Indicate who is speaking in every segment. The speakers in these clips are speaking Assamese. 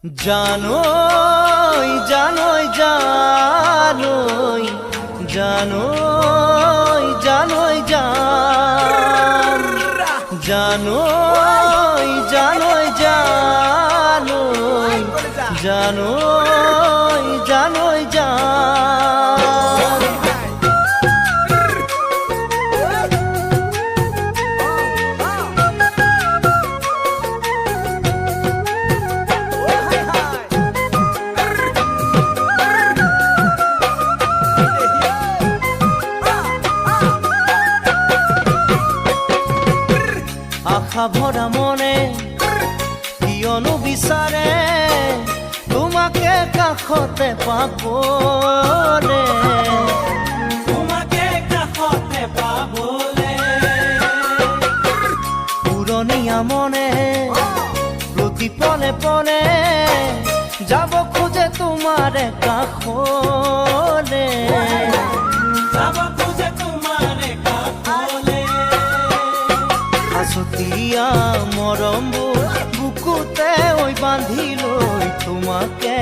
Speaker 1: জানই জানই জানই জানই জানই জানই জানই জানই জানই জানই আশা ভরা মনে কিয়নো বিচাৰে তোমাকে কাষতে পাবলে, তোমাকে কাষতে পাবলে। পুৰণীয়া মনে প্ৰতি পলে পলে যাব খোজে তোমাৰে কাষলে, যাব খোজে তোমাৰে কাষলে। আছতীয়া মৰমবোৰ বুকুতে ঐ বান্ধি লৈ তোমাকে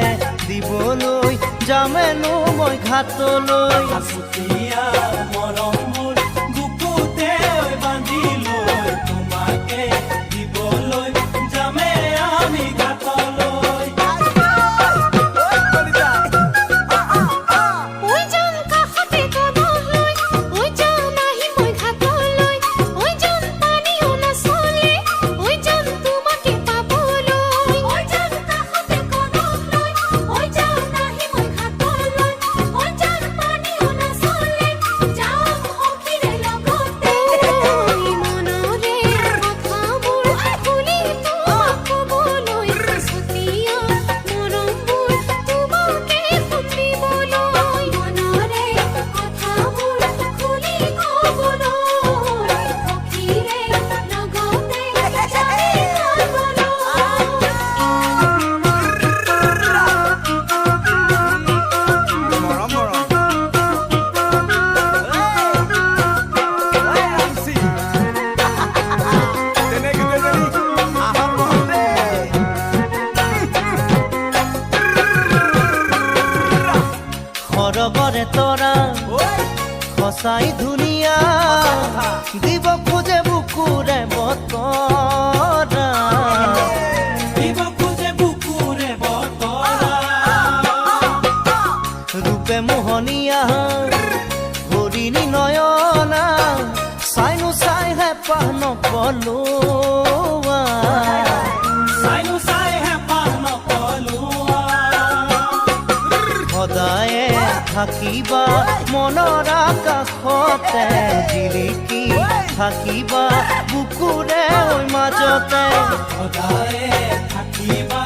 Speaker 1: দিবলৈ যামেনো মই ঘাটলৈ। আছতীয়া মৰমবোৰ বুকুতে ঐ বান্ধি লৈ তোমাকে দিবলৈ যামে আমি ঘাটলৈ। সৰগৰে তৰা সঁচাই ধুনীয়া দিব খোজে বুকুৰে বতৰা, দিব খোজে বুকুৰে বতৰা। ৰূপে মোহনীয়া হৰিণী নয়না চাইনো চাই হেঁপাহ নপলোৱা, চাইনো চাই হেঁপাহ নপলোৱা। সদায়ে থাকিবা মনৰ আকাশতে জিলিকি থাকিবা বুকুৰে ঐ মাজতে, সদায়ে থাকিবা